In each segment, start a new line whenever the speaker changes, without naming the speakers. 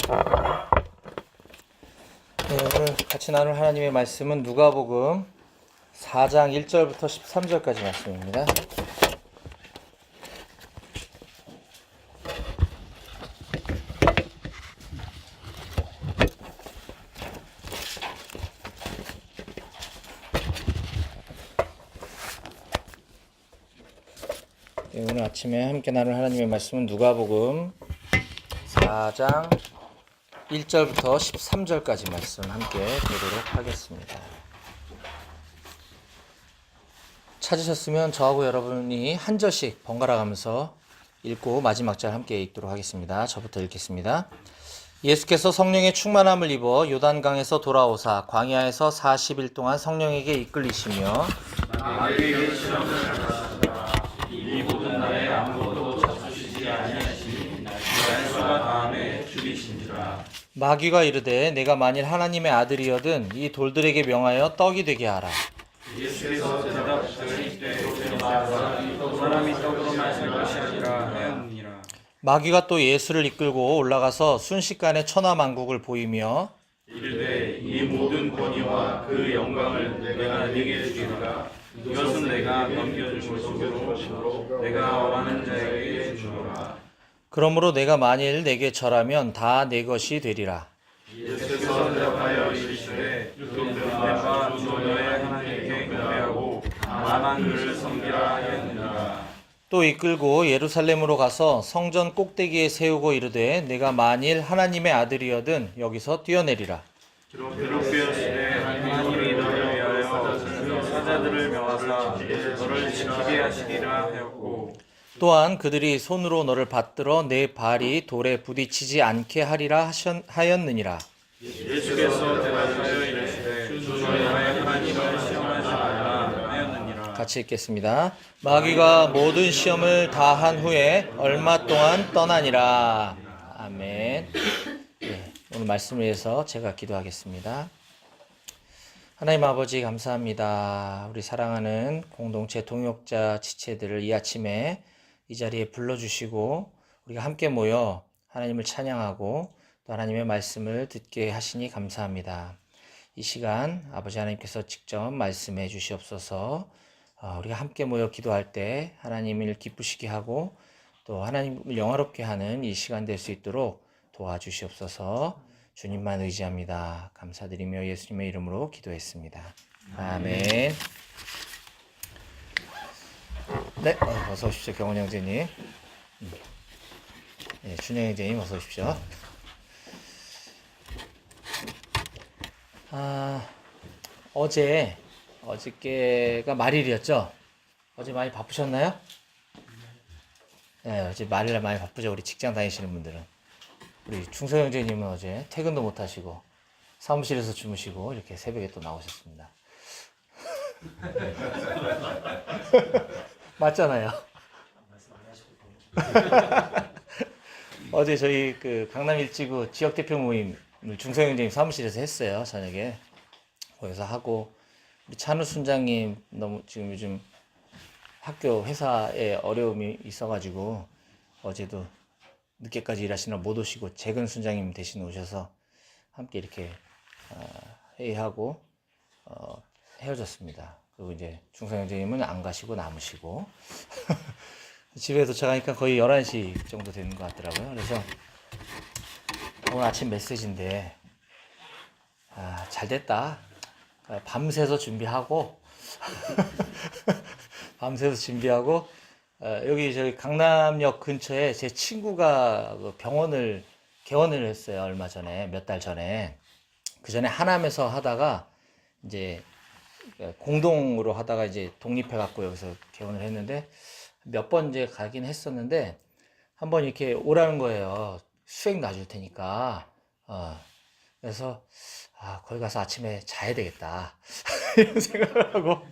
네, 오늘 같이 나눌 하나님의 말씀은 누가복음 4장 1절부터 13절까지 말씀입니다. 네, 오늘 아침에 함께 나눌 하나님의 말씀은 누가복음 4장 1절부터 13절까지 말씀 함께 보도록 하겠습니다. 찾으셨으면 저하고 여러분이 한 절씩 번갈아 가면서 읽고 마지막 절 함께 읽도록 하겠습니다. 저부터 읽겠습니다. 예수께서 성령의 충만함을 입어 요단강에서 돌아오사 광야에서 40일 동안 성령에게 이끌리시며
마귀에게 시험을 당하시다가 이 모든 날에 아무것도 잡수시지 아니하시니 날수가 다음에 죽이신지라.
마귀가 이르되 내가 만일 하나님의 아들이거든 이 돌들에게 명하여 떡이 되게 하라.
예수께서 대답하시되 사람이 떡으로 살 것이 아니라 하였느니라.
마귀가 또 예수를 이끌고 올라가서 순식간에 천하만국을 보이며
이르되 이 모든 권위와 그 영광을 내가 네게 주리라. 이것은 내가 넘겨줄 것이므로 내가 원하는 자에게 주노라.
그러므로 내가 만일 내게 절하면 다 내 것이 되리라.
예수께서 대답하여 이르시되 내가 주 너의 하나님께 경배하고 다만 그를 섬기라 하였느니라.
또 이끌고 예루살렘으로 가서 성전 꼭대기에 세우고 이르되 내가 만일 하나님의 아들이거든 여기서 뛰어내리라.
기록되었으되 하나님이 너를 위하여 사자들을 명하사 너를 지키게 하시리라 하였고
또한 그들이 손으로 너를 받들어 내 발이 돌에 부딪히지 않게 하리라 하였느니라.
예수께서 대답하여 이르시되 주 너의 하나님을 시험하지 말라 하였느니라.
같이 읽겠습니다. 마귀가 모든 시험을 다 한 후에 얼마 동안 떠나니라. 아멘. 네, 오늘 말씀을 위해서 제가 기도하겠습니다. 하나님 아버지 감사합니다. 우리 사랑하는 공동체 동역자 지체들을 이 아침에 이 자리에 불러주시고 우리가 함께 모여 하나님을 찬양하고 또 하나님의 말씀을 듣게 하시니 감사합니다. 이 시간 아버지 하나님께서 직접 말씀해 주시옵소서. 우리가 함께 모여 기도할 때 하나님을 기쁘시게 하고 또 하나님을 영화롭게 하는 이 시간 될 수 있도록 도와주시옵소서. 주님만 의지합니다. 감사드리며 예수님의 이름으로 기도했습니다. 아멘. 네, 어서 오십시오, 경원 형제님. 네, 준영 형제님 어서 오십시오. 어저께가 말일이었죠? 어제 많이 바쁘셨나요? 네, 어제 말일날 많이 바쁘죠, 우리 직장 다니시는 분들은. 우리 충성 형제님은 어제 퇴근도 못 하시고 사무실에서 주무시고 이렇게 새벽에 또 나오셨습니다. 맞잖아요. 어제 저희 그 강남 일지구 지역 대표 모임을 중성 형제님 사무실에서 했어요. 저녁에 거기서 하고 우리 찬우 순장님 너무 지금 요즘 학교 회사에 어려움이 있어가지고 어제도 늦게까지 일하시느라 못 오시고 재근 순장님 대신 오셔서 함께 이렇게 회의하고 헤어졌습니다. 그리고 이제 중성 형제님은 안 가시고 남으시고 집에 도착하니까 거의 11시 정도 되는 것 같더라고요. 그래서 오늘 아침 메시지인데 잘 됐다. 밤새서 준비하고 여기 저희 강남역 근처에 제 친구가 그 병원을 개원을 했어요. 얼마 전에 몇 달 전에. 그 전에 하남에서 하다가 이제 공동으로 하다가 이제 독립해 갖고 여기서 개원을 했는데 몇 번 이제 가긴 했었는데 한번 이렇게 오라는 거예요. 수액 놔줄 테니까. 그래서 거기 가서 아침에 자야 되겠다 이런 생각을 하고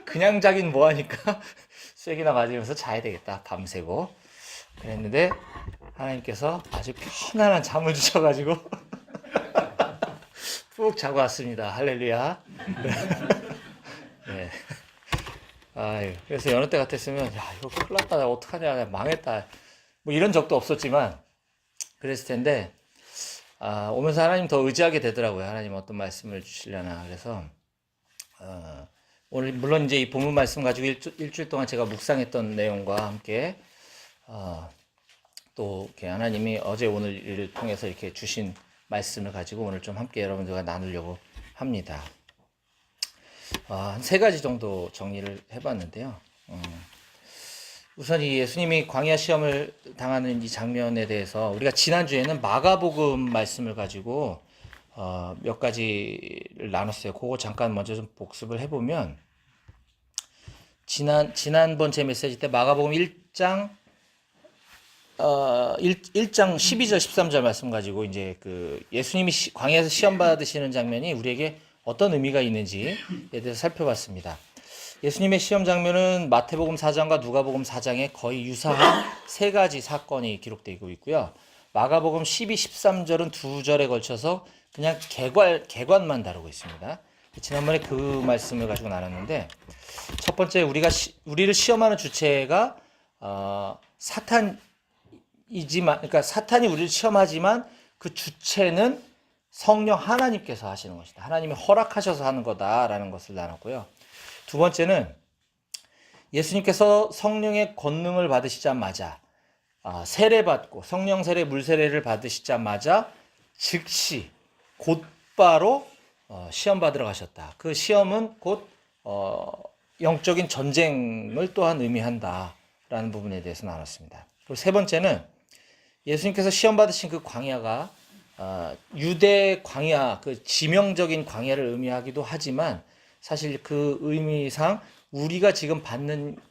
그냥 자긴 뭐하니까 수액이나 맞으면서 자야 되겠다 밤새고 그랬는데 하나님께서 아주 편안한 잠을 주셔가지고 푹 자고 왔습니다. 할렐루야. 네. 그래서 여느 때 같았으면 야 이거 큰일 났다, 어떡하냐, 망했다, 뭐 이런 적도 없었지만 그랬을 텐데 오면서 하나님 더 의지하게 되더라고요. 하나님 어떤 말씀을 주시려나. 그래서 오늘 물론 이제 이 본문 말씀 가지고 일주일 동안 제가 묵상했던 내용과 함께 또 이렇게 하나님이 어제 오늘을 통해서 이렇게 주신 말씀을 가지고 오늘 좀 함께 여러분들과 나누려고 합니다. 한 세 가지 정도 정리를 해봤는데요. 우선 이 예수님이 광야 시험을 당하는 이 장면에 대해서 우리가 지난주에는 마가복음 말씀을 가지고 몇 가지를 나눴어요. 그거 잠깐 먼저 좀 복습을 해보면 지난번 제 메시지 때 마가복음 1장 1장 12절 13절 말씀 가지고 이제 그 예수님이 광야에서 시험 받으시는 장면이 우리에게 어떤 의미가 있는지에 대해서 살펴봤습니다. 예수님의 시험 장면은 마태복음 4장과 누가복음 4장에 거의 유사한 세 가지 사건이 기록되고 있고요. 마가복음 12, 13절은 두 절에 걸쳐서 그냥 개관만 다루고 있습니다. 지난번에 그 말씀을 가지고 나눴는데 첫 번째 우리를 시험하는 주체가 사탄이지만, 그러니까 사탄이 우리를 시험하지만 그 주체는 성령 하나님께서 하시는 것이다. 하나님이 허락하셔서 하는 거다라는 것을 나눴고요. 두 번째는 예수님께서 성령의 권능을 받으시자마자 세례받고 성령 세례, 물 세례를 받으시자마자 즉시 곧바로 시험 받으러 가셨다. 그 시험은 곧 영적인 전쟁을 또한 의미한다라는 부분에 대해서 나눴습니다. 그리고 세 번째는 예수님께서 시험 받으신 그 광야가 유대 광야, 그 지명적인 광야를 의미하기도 하지만 사실 그 의미상 우리가 지금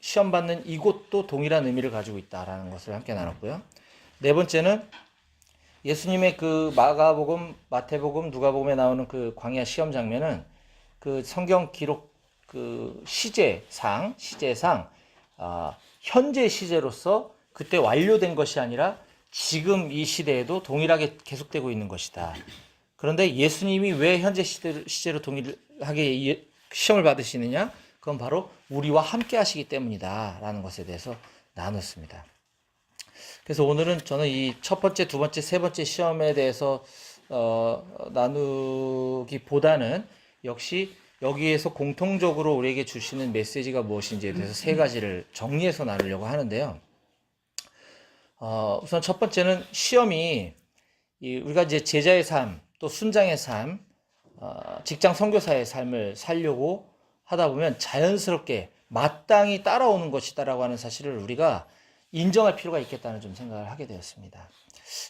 시험 받는 이곳도 동일한 의미를 가지고 있다라는 것을 함께 나눴고요. 네 번째는 예수님의 그 마가복음, 마태복음, 누가복음에 나오는 그 광야 시험 장면은 그 성경 기록 그 시제상 현재 시제로서 그때 완료된 것이 아니라 지금 이 시대에도 동일하게 계속되고 있는 것이다. 그런데 예수님이 왜 현재 시제로 동일하게 시험을 받으시느냐? 그건 바로 우리와 함께 하시기 때문이다 라는 것에 대해서 나눴습니다. 그래서 오늘은 저는 이 첫 번째, 두 번째, 세 번째 시험에 대해서 나누기보다는 역시 여기에서 공통적으로 우리에게 주시는 메시지가 무엇인지에 대해서 세 가지를 정리해서 나누려고 하는데요. 우선 첫 번째는 시험이 우리가 이제 제자의 삶, 또 순장의 삶, 직장 선교사의 삶을 살려고 하다 보면 자연스럽게 마땅히 따라오는 것이다라고 하는 사실을 우리가 인정할 필요가 있겠다는 좀 생각을 하게 되었습니다.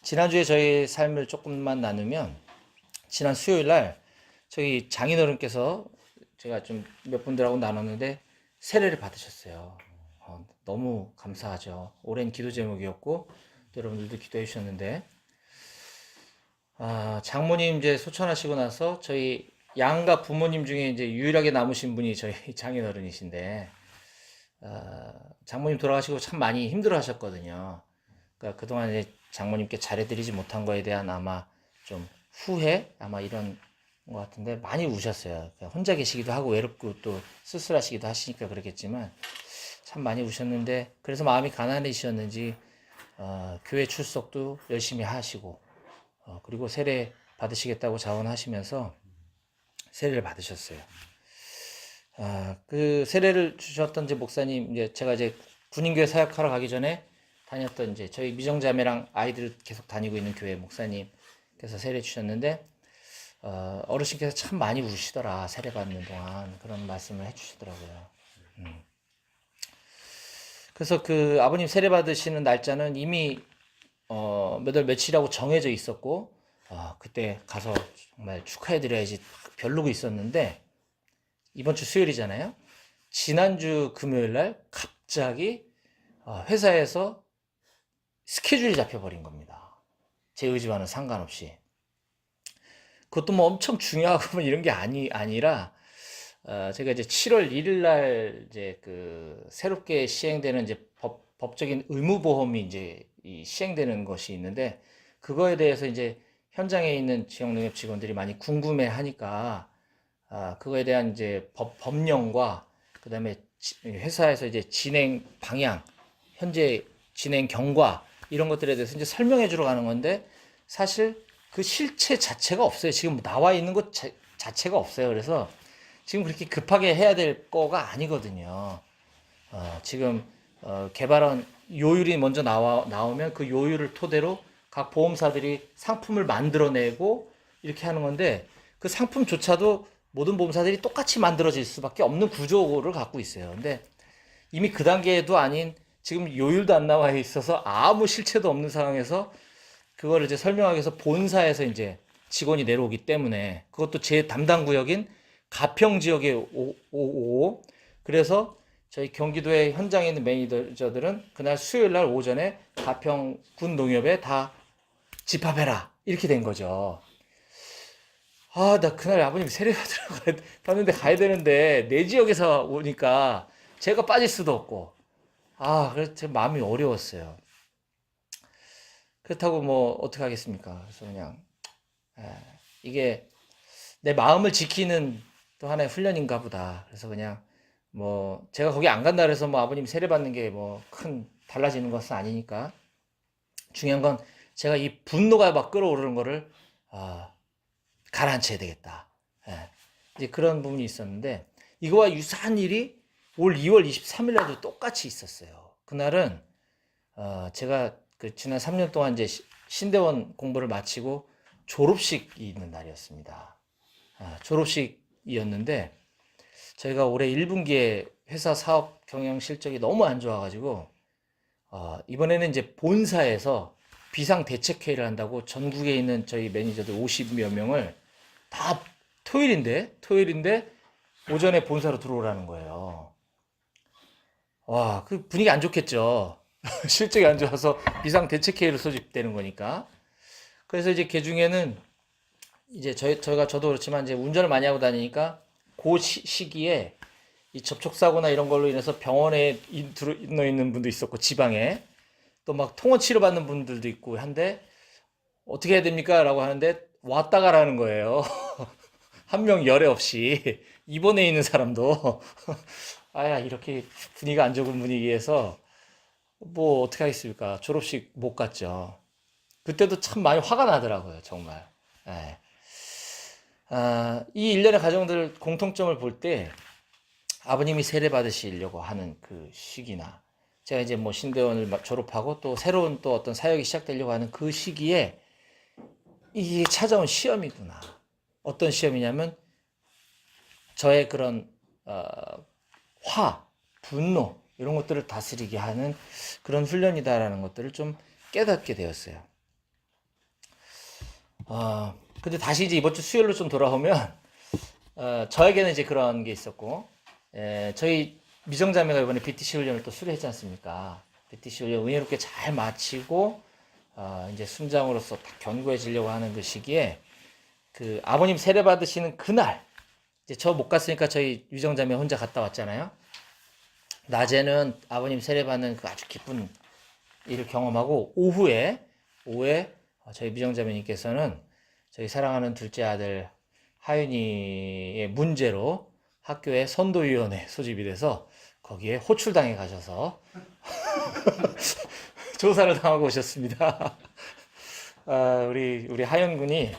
지난주에 저희 삶을 조금만 나누면 지난 수요일 날 저희 장인어른께서 제가 좀 몇 분들하고 나눴는데 세례를 받으셨어요. 너무 감사하죠. 오랜 기도 제목이었고 또 여러분들도 기도해 주셨는데 장모님 이제 소천하시고 나서 저희 양가 부모님 중에 이제 유일하게 남으신 분이 저희 장인어른이신데 장모님 돌아가시고 참 많이 힘들어 하셨거든요. 그러니까 그동안 이제 장모님께 잘해드리지 못한 거에 대한 아마 좀 후회? 아마 이런 것 같은데 많이 우셨어요. 혼자 계시기도 하고 외롭고 또 쓸쓸하시기도 하시니까 그렇겠지만 참 많이 우셨는데 그래서 마음이 가난해지셨는지 교회 출석도 열심히 하시고 그리고 세례 받으시겠다고 자원하시면서 세례를 받으셨어요. 그 세례를 주셨던 이제 목사님, 이제 제가 이제 군인교회 사역하러 가기 전에 다녔던 이제 저희 미정자매랑 아이들 계속 다니고 있는 교회 목사님께서 세례 주셨는데, 어르신께서 참 많이 우시더라, 세례 받는 동안. 그런 말씀을 해주시더라고요. 그래서 그 아버님 세례 받으시는 날짜는 이미 몇 월 며칠이라고 정해져 있었고, 그때 가서 정말 축하해드려야지 벼르고 있었는데, 이번 주 수요일이잖아요. 지난주 금요일 날 갑자기 회사에서 스케줄이 잡혀버린 겁니다. 제 의지와는 상관없이. 그것도 뭐 엄청 중요하고 뭐 이런 게 아니라, 제가 이제 7월 1일 날 이제 그 새롭게 시행되는 이제 법적인 의무보험이 이제 시행되는 것이 있는데, 그거에 대해서 이제 현장에 있는 지역농협 직원들이 많이 궁금해 하니까, 그거에 대한 이제 법령과 그다음에 회사에서 이제 진행 방향, 현재 진행 경과 이런 것들에 대해서 이제 설명해 주러 가는 건데 사실 그 실체 자체가 없어요. 지금 나와 있는 것 자체가 없어요. 그래서 지금 그렇게 급하게 해야 될 거가 아니거든요. 지금 개발한 요율이 먼저 나오면 그 요율을 토대로 각 보험사들이 상품을 만들어내고 이렇게 하는 건데 그 상품조차도 모든 보험사들이 똑같이 만들어질 수밖에 없는 구조를 갖고 있어요. 근데 이미 그 단계도 아닌 지금 요율도 안 나와 있어서 아무 실체도 없는 상황에서 그거를 이제 설명하기 위해서 본사에서 이제 직원이 내려오기 때문에 그것도 제 담당 구역인 가평 지역에 오고 그래서 저희 경기도의 현장에 있는 매니저들은 그날 수요일 날 오전에 가평 군 농협에 다 집합해라 이렇게 된 거죠. 나 그날 아버님 세례받으러 봤는데 가야 되는데 내 지역에서 오니까 제가 빠질 수도 없고 그래서 제 마음이 어려웠어요. 그렇다고 뭐 어떻게 하겠습니까? 그래서 그냥 이게 내 마음을 지키는 또 하나의 훈련인가 보다. 그래서 그냥 뭐 제가 거기 안 간다 그래서 뭐 아버님 세례 받는 게 뭐 큰 달라지는 것은 아니니까 중요한 건 제가 이 분노가 막 끌어오르는 거를 가라앉혀야 되겠다. 이제 그런 부분이 있었는데 이거와 유사한 일이 올 2월 23일 날도 똑같이 있었어요. 그날은 제가 그 지난 3년 동안 이제 신대원 공부를 마치고 졸업식이 있는 날이었습니다. 졸업식이었는데 저희가 올해 1분기에 회사 사업 경영 실적이 너무 안 좋아가지고 이번에는 이제 본사에서 비상대책회의를 한다고 전국에 있는 저희 매니저들 50여 명을 다 토요일인데 오전에 본사로 들어오라는 거예요. 그 분위기 안 좋겠죠. 실적이 안 좋아서 비상대책회의로 소집되는 거니까. 그래서 이제 그 중에는 이제 저도 그렇지만 이제 운전을 많이 하고 다니니까 그 시기에 이 접촉사고나 이런 걸로 인해서 병원에 들어 있는 분도 있었고 지방에 또 막 통원 치료 받는 분들도 있고 한데 어떻게 해야 됩니까? 라고 하는데 왔다 가라는 거예요. 한 명 열애 없이 입원해 있는 사람도 이렇게 분위기가 안 좋은 분위기에서 뭐 어떻게 하겠습니까? 졸업식 못 갔죠. 그때도 참 많이 화가 나더라고요, 정말. 이 일련의 가정들 공통점을 볼 때 아버님이 세례 받으시려고 하는 그 시기나 제가 이제 뭐 신대원을 졸업하고 또 새로운 또 어떤 사역이 시작되려고 하는 그 시기에 이게 찾아온 시험이구나. 어떤 시험이냐면 저의 그런 분노 이런 것들을 다스리게 하는 그런 훈련이다라는 것들을 좀 깨닫게 되었어요. 근데 다시 이제 이번 주 수요일로 좀 돌아오면 저에게는 이제 그런 게 있었고 저희 미정자매가 이번에 BTC 훈련을 또 수료했지 않습니까? BTC 훈련 은혜롭게 잘 마치고 이제 순장으로서 딱 견고해지려고 하는 그 시기에 그 아버님 세례 받으시는 그날 이제 저 못 갔으니까 저희 미정자매 혼자 갔다 왔잖아요. 낮에는 아버님 세례 받는 그 아주 기쁜 일을 경험하고 오후에 저희 미정자매님께서는 저희 사랑하는 둘째 아들 하윤이의 문제로 학교에 선도위원회 소집이 돼서 거기에 호출당해 가셔서 조사를 당하고 오셨습니다. 우리 하윤 군이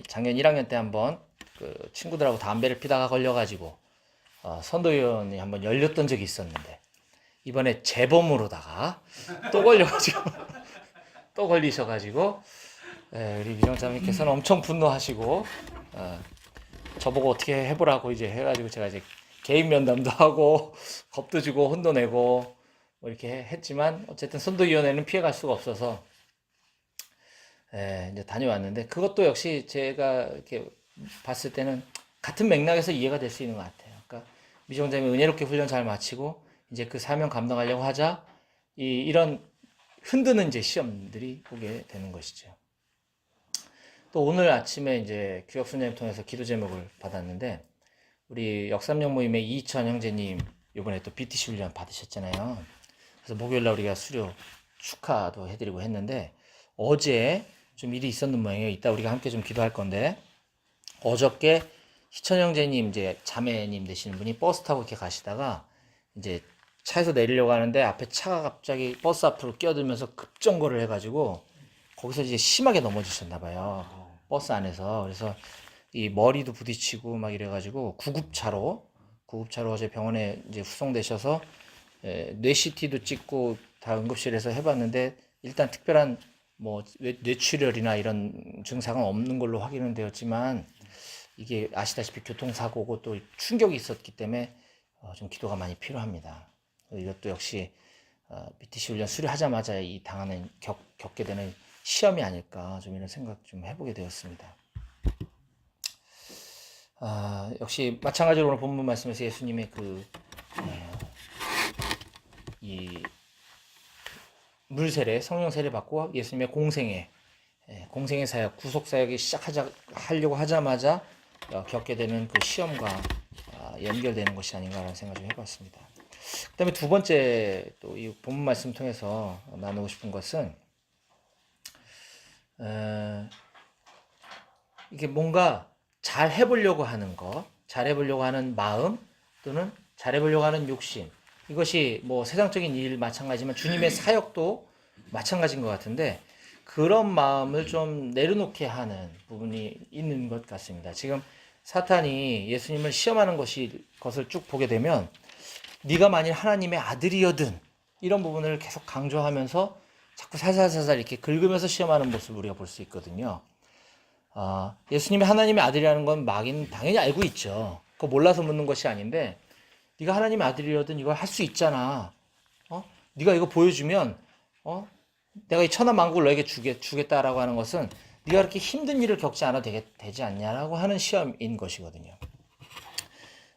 작년 1학년 때 한번 그 친구들하고 담배를 피다가 걸려가지고 선도위원회 한번 열렸던 적이 있었는데 이번에 재범으로다가 또 걸려가지고 또 걸리셔가지고 우리 미정자매께서는 엄청 분노하시고 저보고 어떻게 해보라고 이제 해가지고 제가 이제 개인 면담도 하고 겁도 주고 혼도 내고 뭐 이렇게 했지만 어쨌든 선도위원회는 피해갈 수가 없어서 이제 다녀왔는데 그것도 역시 제가 이렇게 봤을 때는 같은 맥락에서 이해가 될 수 있는 것 같아요. 그러니까 미정자매 은혜롭게 훈련 잘 마치고 이제 그 사명 감당하려고 하자 이런 흔드는 이제 시험들이 오게 되는 것이죠. 또 오늘 아침에 이제 규혁 순장님 통해서 기도 제목을 받았는데 우리 역삼령 모임의 이천 형제님 이번에 또 BTC 훈련 받으셨잖아요. 그래서 목요일날 우리가 수료 축하도 해드리고 했는데 어제 좀 일이 있었는 모양이에요. 이따 우리가 함께 좀 기도할 건데 어저께 희천 형제님 이제 자매님 되시는 분이 버스 타고 이렇게 가시다가 이제 차에서 내리려고 하는데 앞에 차가 갑자기 버스 앞으로 끼어들면서 급정거를 해가지고 거기서 이제 심하게 넘어지셨나 봐요. 버스 안에서. 그래서 이 머리도 부딪히고 막 이래가지고 구급차로 어제 병원에 이제 후송되셔서 뇌CT도 찍고 다 응급실에서 해봤는데 일단 특별한 뭐 뇌출혈이나 이런 증상은 없는 걸로 확인은 되었지만 이게 아시다시피 교통사고고 또 충격이 있었기 때문에 좀 기도가 많이 필요합니다. 이것도 역시 BTC 훈련 수료하자마자 이 겪게 되는 시험이 아닐까 좀 이런 생각 좀 해보게 되었습니다. 역시 마찬가지로 오늘 본문 말씀에서 예수님의 이 물세례, 성령 세례 받고 예수님의 공생의 사역, 구속 사역이 하려고 하자마자 겪게 되는 그 시험과 연결되는 것이 아닌가라는 생각 좀 해봤습니다. 그다음에 두 번째 또 이 본문 말씀 통해서 나누고 싶은 것은 이게 뭔가 잘 해보려고 하는 것, 잘 해보려고 하는 마음 또는 잘 해보려고 하는 욕심, 이것이 뭐 세상적인 일 마찬가지지만 주님의 사역도 마찬가지인 것 같은데 그런 마음을 좀 내려놓게 하는 부분이 있는 것 같습니다. 지금 사탄이 예수님을 시험하는 것을 쭉 보게 되면 네가 만일 하나님의 아들이여든 이런 부분을 계속 강조하면서 자꾸 살살살살 이렇게 긁으면서 시험하는 모습을 우리가 볼 수 있거든요. 예수님이 하나님의 아들이라는 건 마귀는 당연히 알고 있죠. 그거 몰라서 묻는 것이 아닌데 네가 하나님의 아들이여든 이걸 할 수 있잖아. 네가 이거 보여주면 내가 이 천하 만국을 너에게 주겠다라고 하는 것은 네가 그렇게 힘든 일을 겪지 않아도 되지 않냐라고 하는 시험인 것이거든요.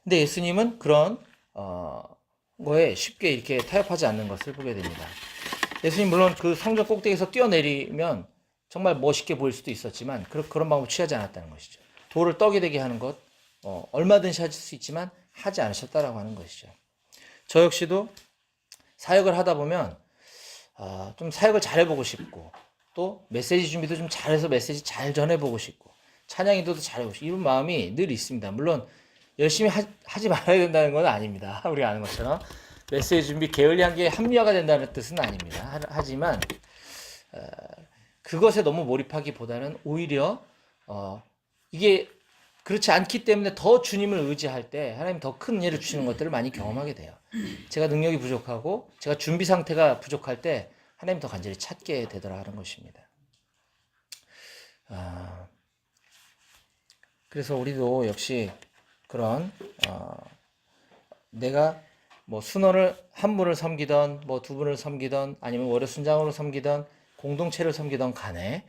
근데 예수님은 그런 거에 쉽게 이렇게 타협하지 않는 것을 보게 됩니다. 예수님 물론 그 성전 꼭대기에서 뛰어내리면 정말 멋있게 보일 수도 있었지만 그런 방법 취하지 않았다는 것이죠. 돌을 떡이 되게 하는 것 얼마든지 하실 수 있지만 하지 않으셨다라고 하는 것이죠. 저 역시도 사역을 하다 보면 좀 사역을 잘해보고 싶고 또 메시지 준비도 좀 잘해서 메시지 잘 전해보고 싶고 찬양 인도도 잘해보고 싶고 이런 마음이 늘 있습니다. 물론 열심히 하지 말아야 된다는 건 아닙니다. 우리가 아는 것처럼 메시지 준비 게을리한 게 합리화가 된다는 뜻은 아닙니다. 하지만 그것에 너무 몰입하기보다는 오히려 이게 그렇지 않기 때문에 더 주님을 의지할 때 하나님 더 큰 은혜를 주시는 것들을 많이 경험하게 돼요. 제가 능력이 부족하고 제가 준비 상태가 부족할 때 하나님 더 간절히 찾게 되더라 하는 것입니다. 그래서 우리도 역시 그런 내가 뭐 순원을 한 분을 섬기던 뭐 두 분을 섬기던 아니면 월요 순장으로 섬기던 공동체를 섬기던 간에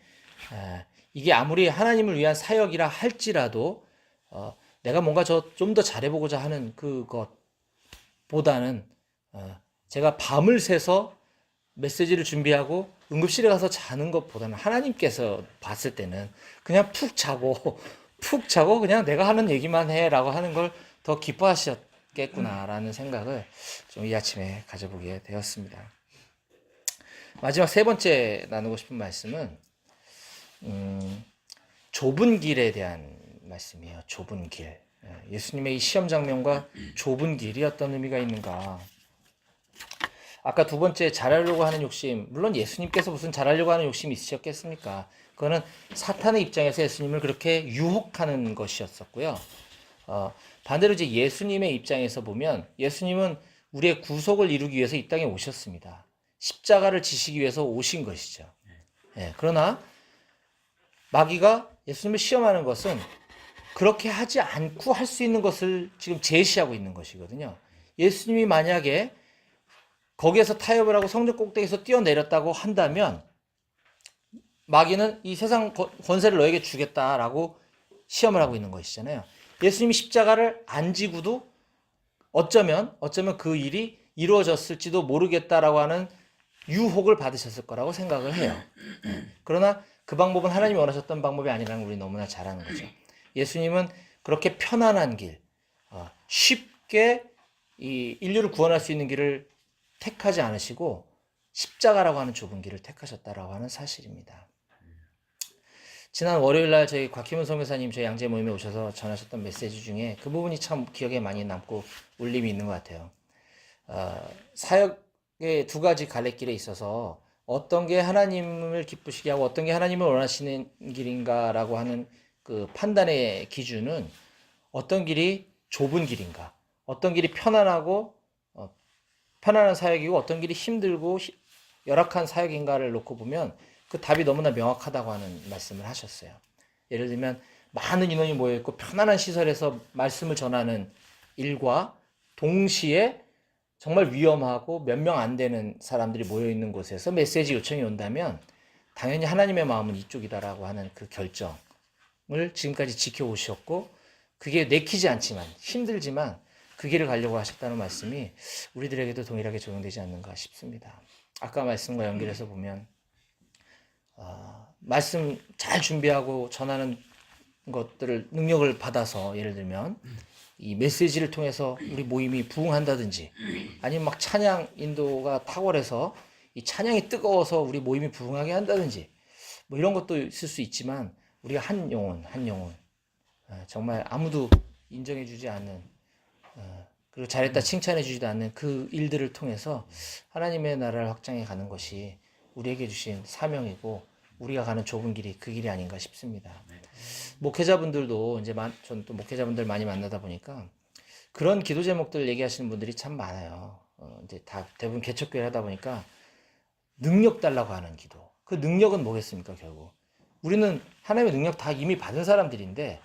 이게 아무리 하나님을 위한 사역이라 할지라도 내가 뭔가 좀 더 잘해보고자 하는 그것보다는 제가 밤을 새서 메시지를 준비하고 응급실에 가서 자는 것보다는 하나님께서 봤을 때는 그냥 푹 자고 그냥 내가 하는 얘기만 해라고 하는 걸 더 기뻐하셨겠구나라는 생각을 좀 이 아침에 가져보게 되었습니다. 마지막 세 번째 나누고 싶은 말씀은 좁은 길에 대한 말씀이에요. 좁은 길. 예수님의 이 시험 장면과 좁은 길이 어떤 의미가 있는가. 아까 두 번째 잘하려고 하는 욕심, 물론 예수님께서 무슨 잘하려고 하는 욕심이 있으셨겠습니까? 그거는 사탄의 입장에서 예수님을 그렇게 유혹하는 것이었었고요. 반대로 이제 예수님의 입장에서 보면 예수님은 우리의 구속을 이루기 위해서 이 땅에 오셨습니다. 십자가를 지시기 위해서 오신 것이죠. 그러나 마귀가 예수님을 시험하는 것은 그렇게 하지 않고 할 수 있는 것을 지금 제시하고 있는 것이거든요. 예수님이 만약에 거기에서 타협을 하고 성전 꼭대기에서 뛰어내렸다고 한다면 마귀는 이 세상 권세를 너에게 주겠다라고 시험을 하고 있는 것이잖아요. 예수님이 십자가를 안 지고도 어쩌면 그 일이 이루어졌을지도 모르겠다라고 하는 유혹을 받으셨을 거라고 생각을 해요. 그러나 그 방법은 하나님이 원하셨던 방법이 아니라는 걸 우리 너무나 잘 아는 거죠. 예수님은 그렇게 편안한 길, 쉽게 이 인류를 구원할 수 있는 길을 택하지 않으시고 십자가라고 하는 좁은 길을 택하셨다라고 하는 사실입니다. 지난 월요일날 저희 곽희문 선교사님 저희 양재 모임에 오셔서 전하셨던 메시지 중에 그 부분이 참 기억에 많이 남고 울림이 있는 것 같아요. 사역의 두 가지 갈래길에 있어서 어떤 게 하나님을 기쁘시게 하고 어떤 게 하나님을 원하시는 길인가라고 하는 그 판단의 기준은 어떤 길이 좁은 길인가, 어떤 길이 편안하고 편안한 사역이고 어떤 길이 힘들고 열악한 사역인가를 놓고 보면 그 답이 너무나 명확하다고 하는 말씀을 하셨어요. 예를 들면 많은 인원이 모여있고 편안한 시설에서 말씀을 전하는 일과 동시에 정말 위험하고 몇 명 안 되는 사람들이 모여있는 곳에서 메시지 요청이 온다면 당연히 하나님의 마음은 이쪽이다라고 하는 그 결정을 지금까지 지켜오셨고 그게 내키지 않지만 힘들지만 그 길을 가려고 하셨다는 말씀이 우리들에게도 동일하게 적용되지 않는가 싶습니다. 아까 말씀과 연결해서 보면 말씀 잘 준비하고 전하는 것들을 능력을 받아서 예를 들면 이 메시지를 통해서 우리 모임이 부흥한다든지 아니면 막 찬양 인도가 탁월해서 이 찬양이 뜨거워서 우리 모임이 부흥하게 한다든지 뭐 이런 것도 있을 수 있지만 우리가 한 영혼 정말 아무도 인정해주지 않는 그리고 잘했다 칭찬해주지도 않는 그 일들을 통해서 하나님의 나라를 확장해 가는 것이 우리에게 주신 사명이고 우리가 가는 좁은 길이 그 길이 아닌가 싶습니다. 목회자분들도 이제 전 또 목회자분들 많이 만나다 보니까 그런 기도 제목들 얘기하시는 분들이 참 많아요. 이제 다 대부분 개척교회 하다 보니까 능력 달라고 하는 기도. 그 능력은 뭐겠습니까, 결국? 우리는 하나님의 능력 다 이미 받은 사람들인데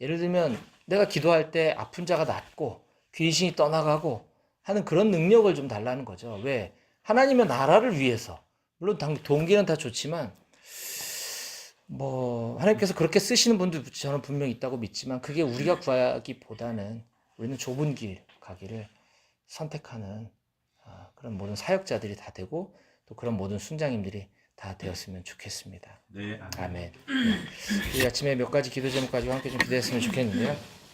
예를 들면 내가 기도할 때 아픈 자가 낫고 귀신이 떠나가고 하는 그런 능력을 좀 달라는 거죠. 왜? 하나님의 나라를 위해서. 물론 동기는 다 좋지만 하나님께서 그렇게 쓰시는 분도 저는 분명히 있다고 믿지만 그게 우리가 구하기보다는 우리는 좁은 길 가기를 선택하는 그런 모든 사역자들이 다 되고 또 그런 모든 순장님들이 다 되었으면 좋겠습니다.
네,
아멘. 이 아침에 몇 가지 기도 제목 가지고 함께 좀 기도했으면 좋겠는데요.